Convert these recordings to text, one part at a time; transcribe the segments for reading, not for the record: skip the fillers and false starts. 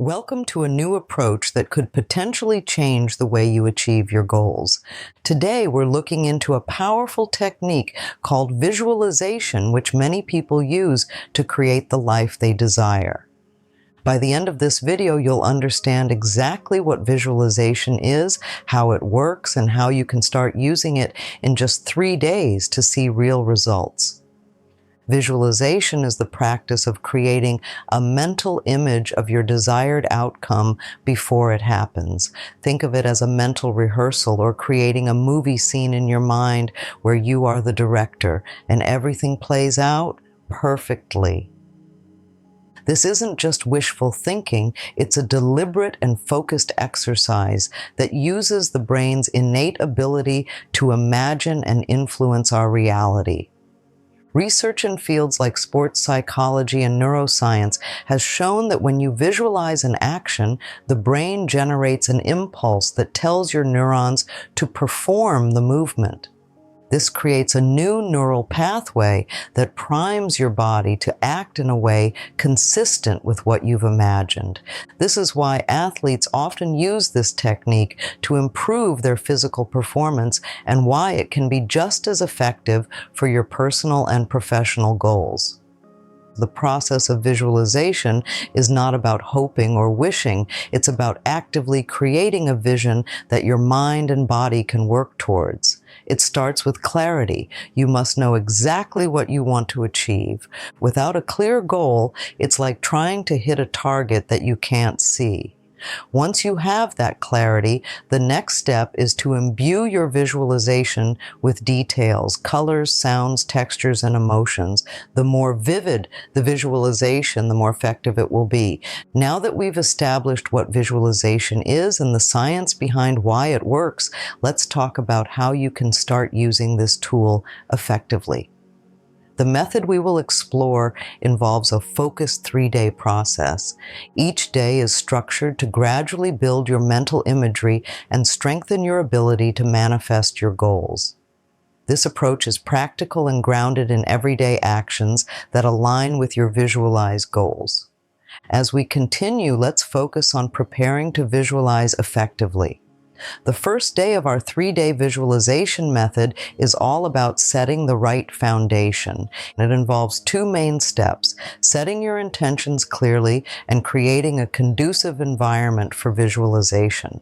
Welcome to a new approach that could potentially change the way you achieve your goals. Today, we're looking into a powerful technique called visualization, which many people use to create the life they desire. By the end of this video, you'll understand exactly what visualization is, how it works, and how you can start using it in just 3 days to see real results. Visualization is the practice of creating a mental image of your desired outcome before it happens. Think of it as a mental rehearsal or creating a movie scene in your mind where you are the director and everything plays out perfectly. This isn't just wishful thinking, it's a deliberate and focused exercise that uses the brain's innate ability to imagine and influence our reality. Research in fields like sports psychology and neuroscience has shown that when you visualize an action, the brain generates an impulse that tells your neurons to perform the movement. This creates a new neural pathway that primes your body to act in a way consistent with what you've imagined. This is why athletes often use this technique to improve their physical performance and why it can be just as effective for your personal and professional goals. The process of visualization is not about hoping or wishing. It's about actively creating a vision that your mind and body can work towards. It starts with clarity. You must know exactly what you want to achieve. Without a clear goal, it's like trying to hit a target that you can't see. Once you have that clarity, the next step is to imbue your visualization with details, colors, sounds, textures, and emotions. The more vivid the visualization, the more effective it will be. Now that we've established what visualization is and the science behind why it works, let's talk about how you can start using this tool effectively. The method we will explore involves a focused 3-day process. Each day is structured to gradually build your mental imagery and strengthen your ability to manifest your goals. This approach is practical and grounded in everyday actions that align with your visualized goals. As we continue, let's focus on preparing to visualize effectively. The first day of our 3-day visualization method is all about setting the right foundation. It involves 2 main steps: setting your intentions clearly and creating a conducive environment for visualization.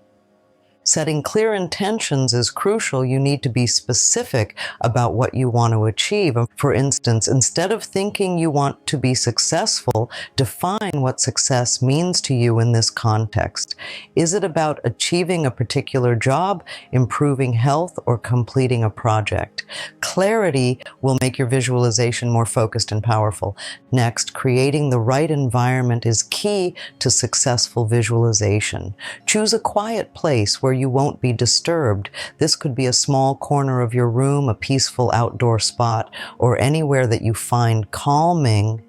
Setting clear intentions is crucial. You need to be specific about what you want to achieve. For instance, instead of thinking you want to be successful, define what success means to you in this context. Is it about achieving a particular job, improving health, or completing a project? Clarity will make your visualization more focused and powerful. Next, creating the right environment is key to successful visualization. Choose a quiet place where you won't be disturbed. This could be a small corner of your room, a peaceful outdoor spot, or anywhere that you find calming.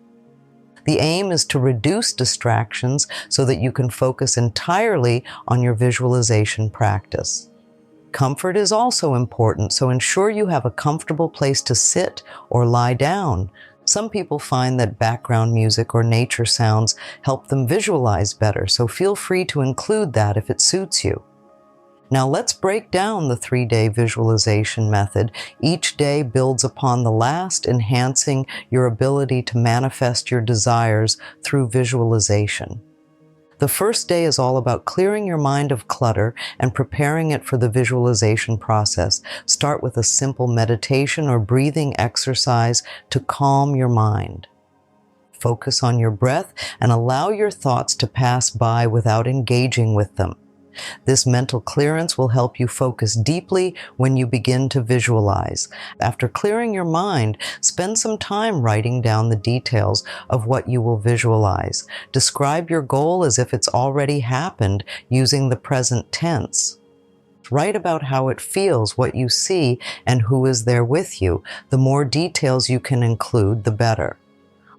The aim is to reduce distractions so that you can focus entirely on your visualization practice. Comfort is also important, so ensure you have a comfortable place to sit or lie down. Some people find that background music or nature sounds help them visualize better, so feel free to include that if it suits you. Now let's break down the 3-day visualization method. Each day builds upon the last, enhancing your ability to manifest your desires through visualization. The first day is all about clearing your mind of clutter and preparing it for the visualization process. Start with a simple meditation or breathing exercise to calm your mind. Focus on your breath and allow your thoughts to pass by without engaging with them. This mental clearance will help you focus deeply when you begin to visualize. After clearing your mind, spend some time writing down the details of what you will visualize. Describe your goal as if it's already happened using the present tense. Write about how it feels, what you see, and who is there with you. The more details you can include, the better.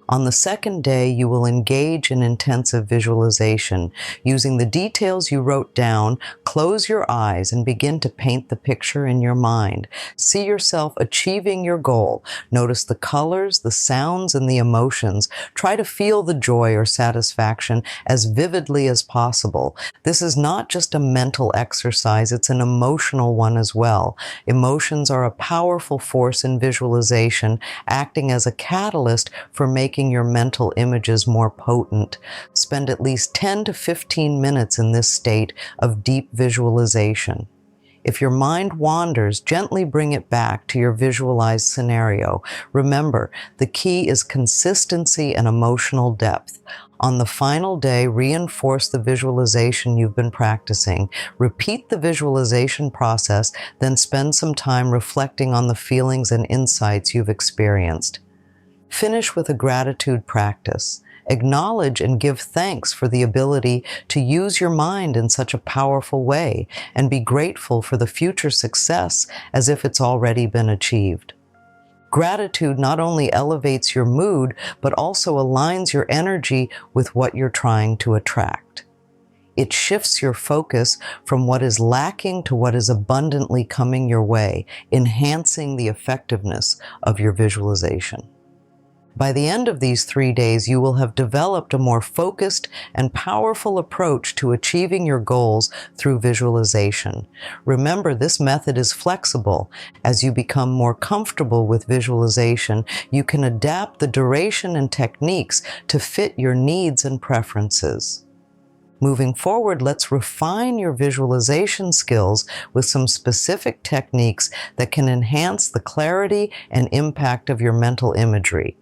On the second day, you will engage in intensive visualization. Using the details you wrote down, close your eyes and begin to paint the picture in your mind. See yourself achieving your goal. Notice the colors, the sounds, and the emotions. Try to feel the joy or satisfaction as vividly as possible. This is not just a mental exercise, it's an emotional one as well. Emotions are a powerful force in visualization, acting as a catalyst for making your mental images more potent. Spend at least 10 to 15 minutes in this state of deep visualization. If your mind wanders, gently bring it back to your visualized scenario. Remember, the key is consistency and emotional depth. On the final day, reinforce the visualization you've been practicing. Repeat the visualization process, then spend some time reflecting on the feelings and insights you've experienced. Finish with a gratitude practice. Acknowledge and give thanks for the ability to use your mind in such a powerful way, and be grateful for the future success as if it's already been achieved. Gratitude not only elevates your mood, but also aligns your energy with what you're trying to attract. It shifts your focus from what is lacking to what is abundantly coming your way, enhancing the effectiveness of your visualization. By the end of these 3 days, you will have developed a more focused and powerful approach to achieving your goals through visualization. Remember, this method is flexible. As you become more comfortable with visualization, you can adapt the duration and techniques to fit your needs and preferences. Moving forward, let's refine your visualization skills with some specific techniques that can enhance the clarity and impact of your mental imagery.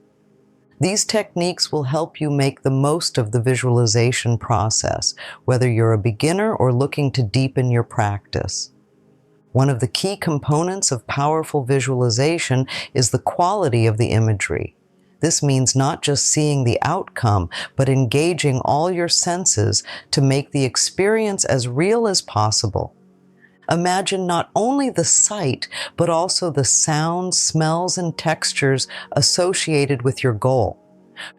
These techniques will help you make the most of the visualization process, whether you're a beginner or looking to deepen your practice. One of the key components of powerful visualization is the quality of the imagery. This means not just seeing the outcome, but engaging all your senses to make the experience as real as possible. Imagine not only the sight, but also the sounds, smells, and textures associated with your goal.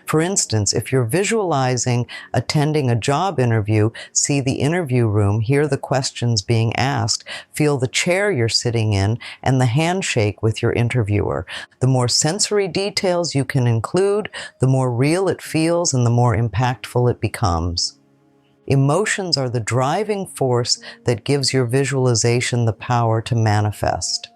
For instance, if you're visualizing attending a job interview, see the interview room, hear the questions being asked, feel the chair you're sitting in, and the handshake with your interviewer. The more sensory details you can include, the more real it feels and the more impactful it becomes. Emotions are the driving force that gives your visualization the power to manifest.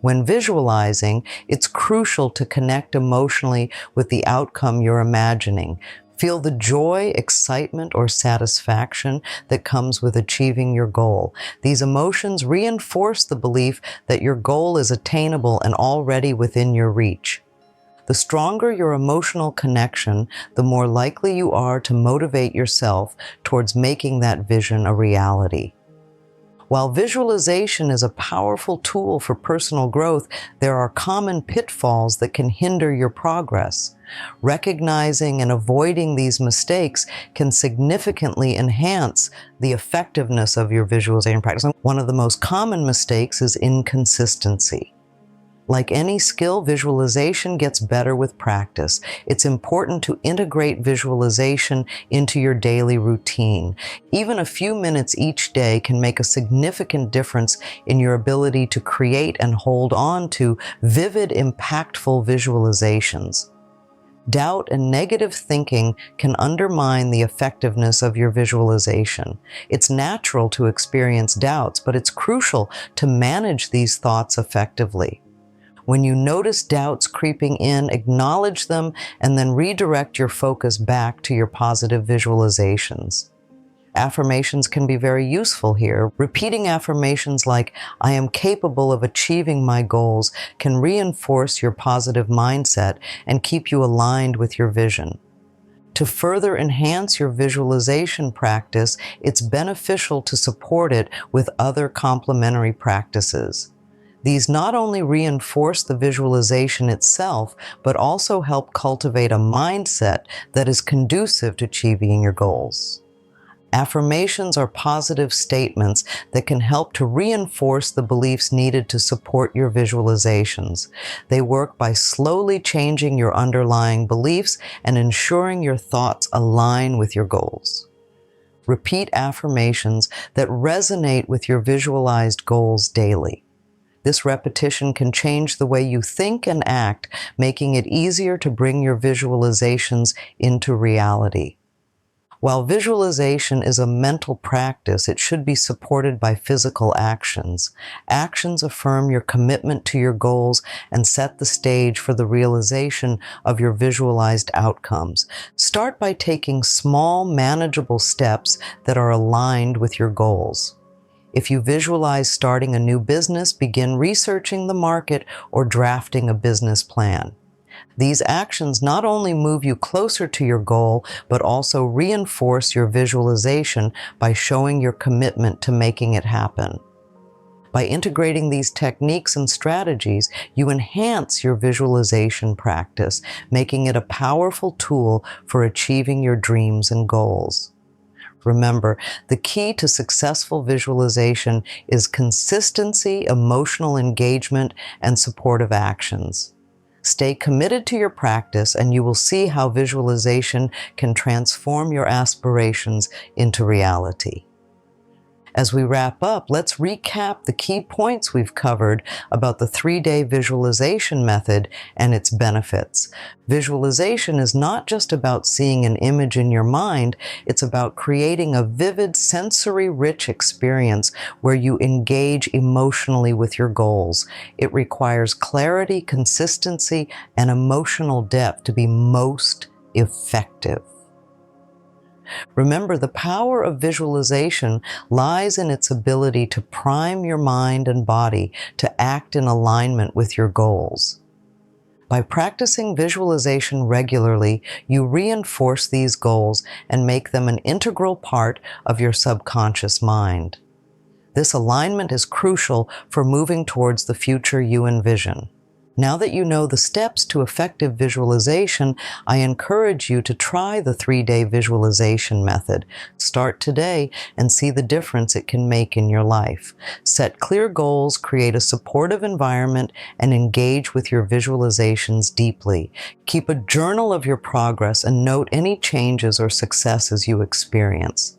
When visualizing, it's crucial to connect emotionally with the outcome you're imagining. Feel the joy, excitement, or satisfaction that comes with achieving your goal. These emotions reinforce the belief that your goal is attainable and already within your reach. The stronger your emotional connection, the more likely you are to motivate yourself towards making that vision a reality. While visualization is a powerful tool for personal growth, there are common pitfalls that can hinder your progress. Recognizing and avoiding these mistakes can significantly enhance the effectiveness of your visualization practice. One of the most common mistakes is inconsistency. Like any skill, visualization gets better with practice. It's important to integrate visualization into your daily routine. Even a few minutes each day can make a significant difference in your ability to create and hold on to vivid, impactful visualizations. Doubt and negative thinking can undermine the effectiveness of your visualization. It's natural to experience doubts, but it's crucial to manage these thoughts effectively. When you notice doubts creeping in, acknowledge them and then redirect your focus back to your positive visualizations. Affirmations can be very useful here. Repeating affirmations like, "I am capable of achieving my goals," can reinforce your positive mindset and keep you aligned with your vision. To further enhance your visualization practice, it's beneficial to support it with other complementary practices. These not only reinforce the visualization itself, but also help cultivate a mindset that is conducive to achieving your goals. Affirmations are positive statements that can help to reinforce the beliefs needed to support your visualizations. They work by slowly changing your underlying beliefs and ensuring your thoughts align with your goals. Repeat affirmations that resonate with your visualized goals daily. This repetition can change the way you think and act, making it easier to bring your visualizations into reality. While visualization is a mental practice, it should be supported by physical actions. Actions affirm your commitment to your goals and set the stage for the realization of your visualized outcomes. Start by taking small, manageable steps that are aligned with your goals. If you visualize starting a new business, begin researching the market or drafting a business plan. These actions not only move you closer to your goal, but also reinforce your visualization by showing your commitment to making it happen. By integrating these techniques and strategies, you enhance your visualization practice, making it a powerful tool for achieving your dreams and goals. Remember, the key to successful visualization is consistency, emotional engagement, and supportive actions. Stay committed to your practice, and you will see how visualization can transform your aspirations into reality. As we wrap up, let's recap the key points we've covered about the 3-day visualization method and its benefits. Visualization is not just about seeing an image in your mind, it's about creating a vivid, sensory-rich experience where you engage emotionally with your goals. It requires clarity, consistency, and emotional depth to be most effective. Remember, the power of visualization lies in its ability to prime your mind and body to act in alignment with your goals. By practicing visualization regularly, you reinforce these goals and make them an integral part of your subconscious mind. This alignment is crucial for moving towards the future you envision. Now that you know the steps to effective visualization, I encourage you to try the 3-day visualization method. Start today and see the difference it can make in your life. Set clear goals, create a supportive environment, and engage with your visualizations deeply. Keep a journal of your progress and note any changes or successes you experience.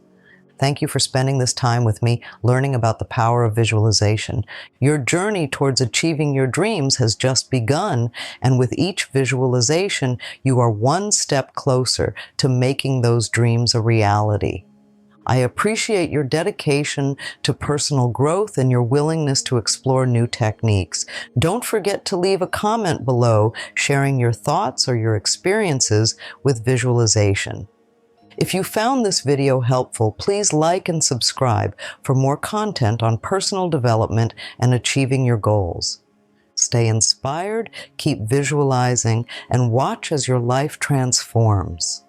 Thank you for spending this time with me learning about the power of visualization. Your journey towards achieving your dreams has just begun, and with each visualization, you are one step closer to making those dreams a reality. I appreciate your dedication to personal growth and your willingness to explore new techniques. Don't forget to leave a comment below sharing your thoughts or your experiences with visualization. If you found this video helpful, please like and subscribe for more content on personal development and achieving your goals. Stay inspired, keep visualizing, and watch as your life transforms.